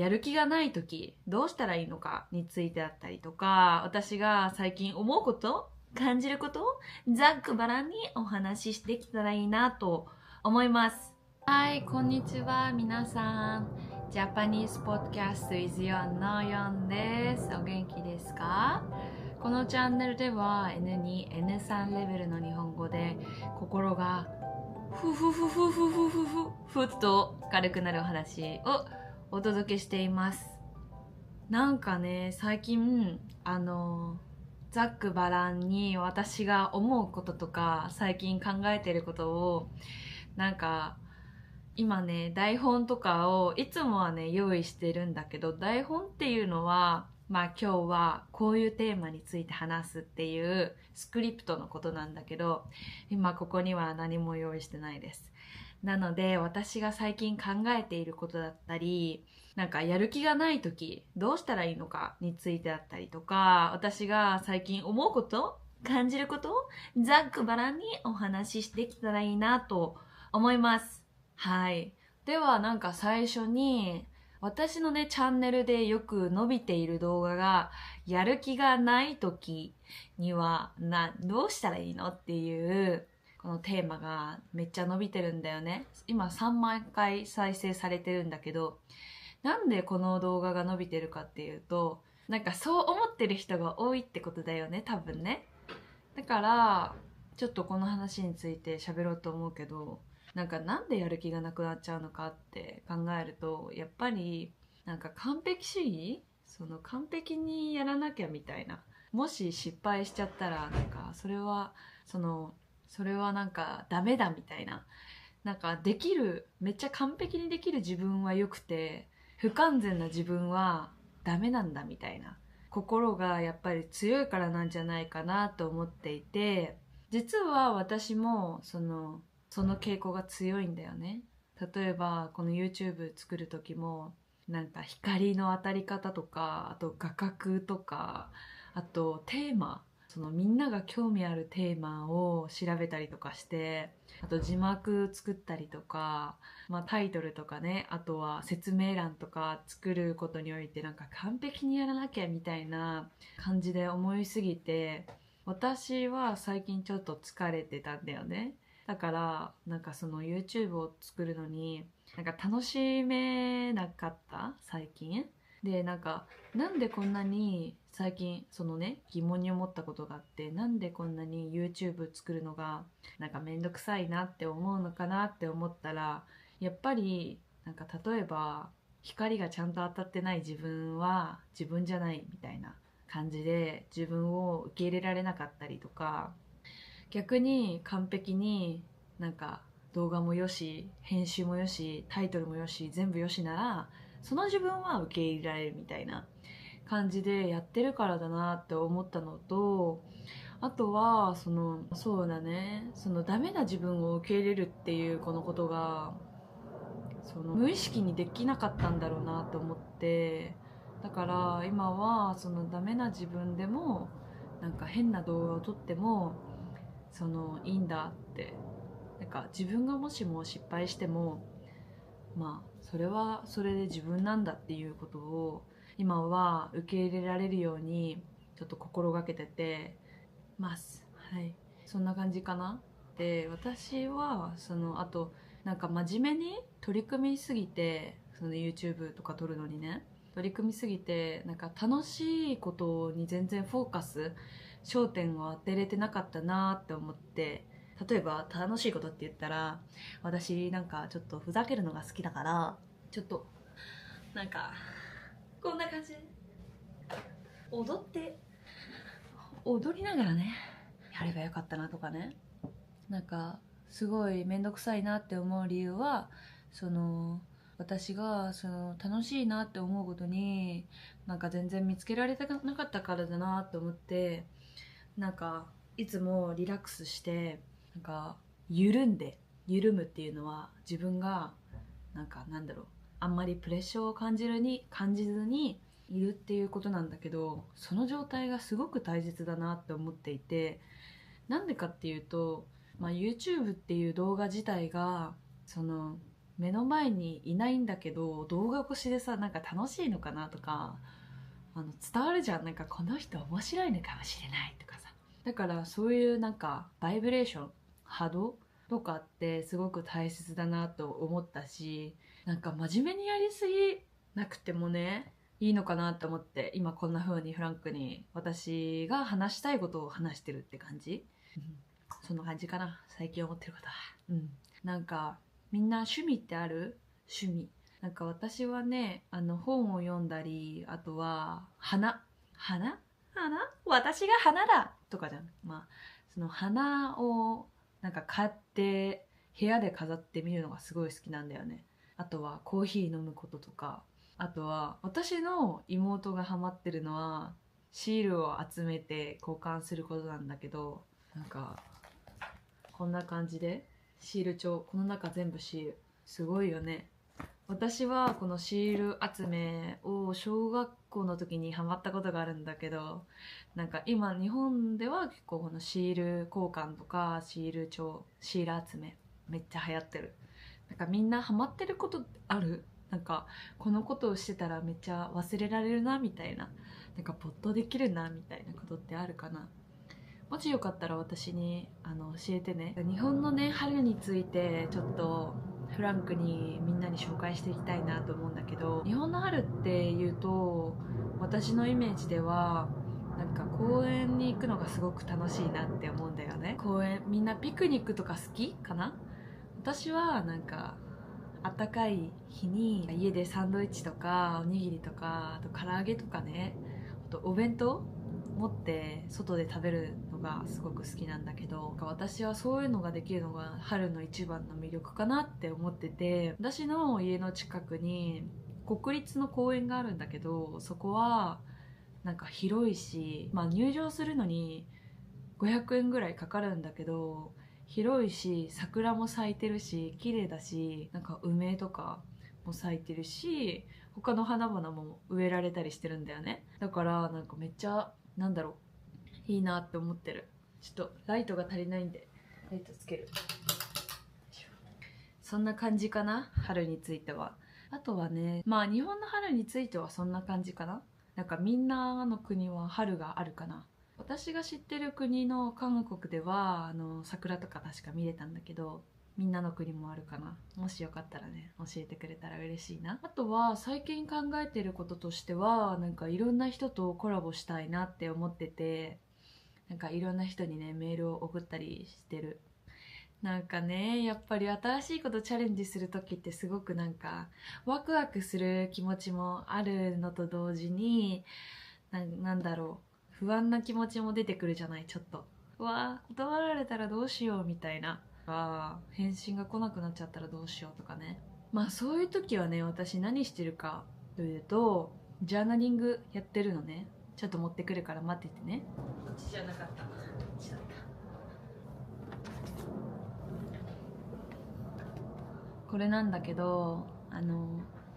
やる気がない時どうしたらいいのかについてだったりとか、私が最近思うこと、感じることをざっくばらんにお話ししてきたらいいなと思います。はい、こんにちは皆さん。ジャパニーズポッドキャスト is 4の4です。お元気ですか？このチャンネルでは N2、N3 レベルの日本語で心がふふふふふふふふふっと軽くなるお話をお届けしています。なんかね、最近ざっくばらんに私が思うこととか最近考えてることをなんか今ね、台本とかをいつもはね用意してるんだけど、台本っていうのは今日はこういうテーマについて話すっていうスクリプトのことなんだけど、今ここには何も用意してないです。なので私が最近考えていることだったり、やる気がない時どうしたらいいのかについてだったりとか、私が最近思うこと、感じることをざっくばらんにお話ししてきたらいいなと思います。はい。では最初に私のねチャンネルでよく伸びている動画が、やる気がない時にはどうしたらいいのっていうこのテーマがめっちゃ伸びてるんだよね。今3万回再生されてるんだけど、なんでこの動画が伸びてるかっていうと、そう思ってる人が多いってことだよね、多分ね。だからちょっとこの話について喋ろうと思うけど、なんでやる気がなくなっちゃうのかって考えると、やっぱり完璧主義、その完璧にやらなきゃみたいな、もし失敗しちゃったらそれはダメだみたいな、できる、めっちゃ完璧にできる自分は良くて不完全な自分はダメなんだみたいな心がやっぱり強いからなんじゃないかなと思っていて、実は私もその傾向が強いんだよね。例えばこの YouTube 作る時も、光の当たり方とか、あと画角とか、あとテーマ、そのみんなが興味あるテーマを調べたりとかして、あと字幕作ったりとか、タイトルとかね、あとは説明欄とか作ることにおいて完璧にやらなきゃみたいな感じで思いすぎて、私は最近ちょっと疲れてたんだよね。だからその YouTube を作るのに楽しめなかった最近で、なんでこんなに最近そのね疑問に思ったことがあって、なんでこんなに YouTube 作るのがめんどくさいなって思うのかなって思ったら、やっぱり例えば光がちゃんと当たってない自分は自分じゃないみたいな感じで自分を受け入れられなかったりとか、逆に完璧に動画もよし編集もよしタイトルもよし全部よしなら、その自分は受け入れられるみたいな感じでやってるからだなって思ったのと、あとはそうだね、そのダメな自分を受け入れるっていうこのことが無意識にできなかったんだろうなと思って、だから今はそのダメな自分でも変な動画を撮ってもいいんだって、自分がもしも失敗してもそれはそれで自分なんだっていうことを今は受け入れられるようにちょっと心がけててます。はい、そんな感じかな。で、私はあと真面目に取り組みすぎて、その YouTube とか撮るのにね取り組みすぎて楽しいことに全然フォーカス、焦点を当てれてなかったなって思って、例えば楽しいことって言ったら、私ちょっとふざけるのが好きだから、ちょっとこんな感じで踊りながらねやればよかったなとかね。すごい面倒くさいなって思う理由は、私が楽しいなって思うことに全然見つけられてなかったからだなって思って、いつもリラックスして緩むっていうのは、自分があんまりプレッシャーを感じずにいるっていうことなんだけど、その状態がすごく大切だなって思っていて、なんでかっていうと、YouTube っていう動画自体が目の前にいないんだけど動画越しでさ、なんか楽しいのかなとか伝わるじゃん。なんかこの人面白いのかもしれないとかさ。だからそういうなんかバイブレーション、波動とかってすごく大切だなと思ったし、なんか真面目にやりすぎなくてもねいいのかなと思って、今こんな風にフランクに私が話したいことを話してるって感じ。そんな感じかな、最近思ってることは。なんかみんな趣味ってある？趣味なんか私はね、本を読んだり、あとは花私が花だとかじゃん。まあその花をなんか買って部屋で飾ってみるのがすごい好きなんだよね。あとはコーヒー飲むこととか、あとは私の妹がハマってるのはシールを集めて交換することなんだけど、なんかこんな感じでシール帳、この中全部シール、すごいよね。私はこのシール集めを小学校の時にハマったことがあるんだけど、なんか今日本では結構このシール交換とかシール帳、シール集めめっちゃ流行ってる。なんかみんなハマってることってある？なんかこのことをしてたらめっちゃ忘れられるなみたいな、なんか没頭できるなみたいなことってあるかな？もしよかったら私に教えてね。日本のね春についてちょっとフランクにみんなに紹介していきたいなと思うんだけど、日本の春っていうと私のイメージではなんか公園に行くのがすごく楽しいなって思うんだよね。公園、みんなピクニックとか好きかな？私はなんか暖かい日に家でサンドイッチとかおにぎりとか、あと唐揚げとかね、あとお弁当持って外で食べるのがすごく好きなんだけど、私はそういうのができるのが春の一番の魅力かなって思ってて、私の家の近くに国立の公園があるんだけど、そこはなんか広いし、まあ入場するのに500円ぐらいかかるんだけど、広いし桜も咲いてるし綺麗だし、なんか梅とかも咲いてるし他の花々も植えられたりしてるんだよね。だからなんかめっちゃなんだろう、いいなって思ってる。ちょっとライトが足りないんでライトつける。そんな感じかな、春については。あとはね、まあ日本の春についてはそんな感じかな。なんかみんなの国は春があるかな。私が知ってる国の韓国では桜とか確か見れたんだけど、みんなの国もあるかな。もしよかったらね教えてくれたら嬉しいな。あとは最近考えてることとしては、なんかいろんな人とコラボしたいなって思ってて、なんかいろんな人にねメールを送ったりしてる。なんかね、やっぱり新しいことチャレンジする時ってすごくなんかワクワクする気持ちもあるのと同時に、なんだろう、不安な気持ちも出てくるじゃない。ちょっとうわー断られたらどうしようみたいな、返信が来なくなっちゃったらどうしようとかね。まあそういう時はね、私何してるかというと、ジャーナリングやってるのね。ちょっと持ってくるから待っててね。こっちじゃなかった、こっちだった。これなんだけど、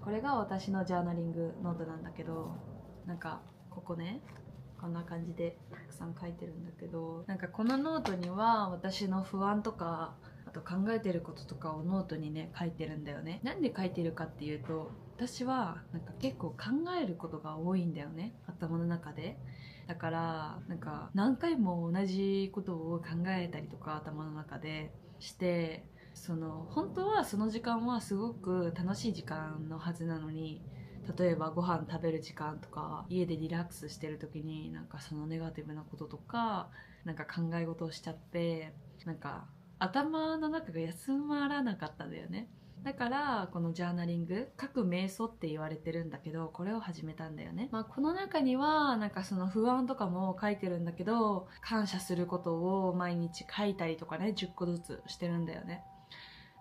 これが私のジャーナリングノートなんだけど、なんかここね、こんな感じでたくさん書いてるんだけど、なんかこのノートには私の不安とか、あと考えてることとかをノートにね書いてるんだよね。なんで書いてるかっていうと、私はなんか結構考えることが多いんだよね、頭の中で。だからなんか何回も同じことを考えたりとか頭の中でして、本当はその時間はすごく楽しい時間のはずなのに、例えばご飯食べる時間とか家でリラックスしてる時になんかそのネガティブなこととかなんか考え事をしちゃって、なんか頭の中が休まらなかったんだよね。だからこのジャーナリング、書く瞑想って言われてるんだけど、これを始めたんだよね。まあこの中にはなんかその不安とかも書いてるんだけど、感謝することを毎日書いたりとかね、10個ずつしてるんだよね。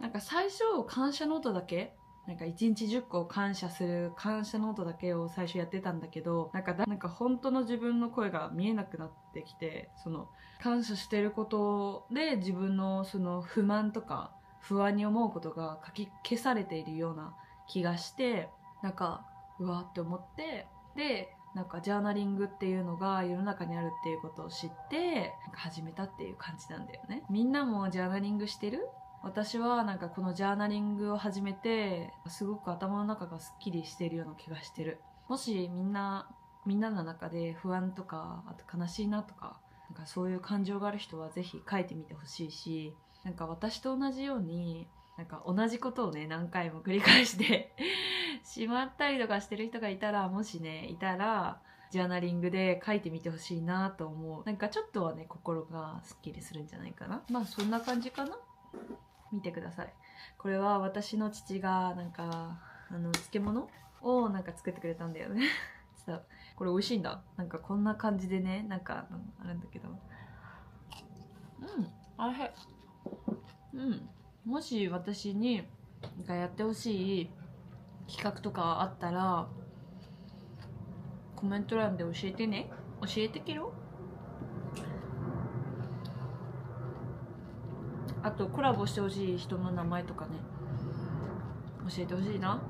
なんか最初感謝ノートだけ、なんか1日10個感謝する感謝ノートだけを最初やってたんだけど、なんか本当の自分の声が見えなくなってきて、その感謝してることで自分のその不満とか不安に思うことがかき消されているような気がして、なんかうわーって思って、でなんかジャーナリングっていうのが世の中にあるっていうことを知って、なんか始めたっていう感じなんだよね。みんなもジャーナリングしてる？私はなんかこのジャーナリングを始めてすごく頭の中がすっきりしているような気がしてる。もしみんなの中で不安とか、あと悲しいなとか、なんかそういう感情がある人はぜひ書いてみてほしいし、なんか私と同じようになんか同じことをね何回も繰り返してしまったりとかしてる人がいたら、もしねいたらジャーナリングで書いてみてほしいなと思う。なんかちょっとはね心がすっきりするんじゃないかな。まあそんな感じかな。見てください。これは私の父がなんか漬物をなんか作ってくれたんだよねこれ美味しいんだ。なんかこんな感じでね、なんかあるんだけど、あれ、もし私になんかやってほしい企画とかあったらコメント欄で教えてね。教えてけろ。あとコラボしてほしい人の名前とかね教えてほしいな。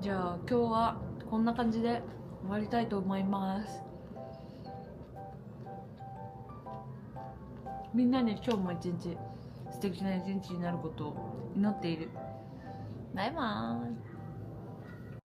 じゃあ今日はこんな感じで終わりたいと思います。みんなに今日も一日素敵な一日になることを祈っている。バイバーイ。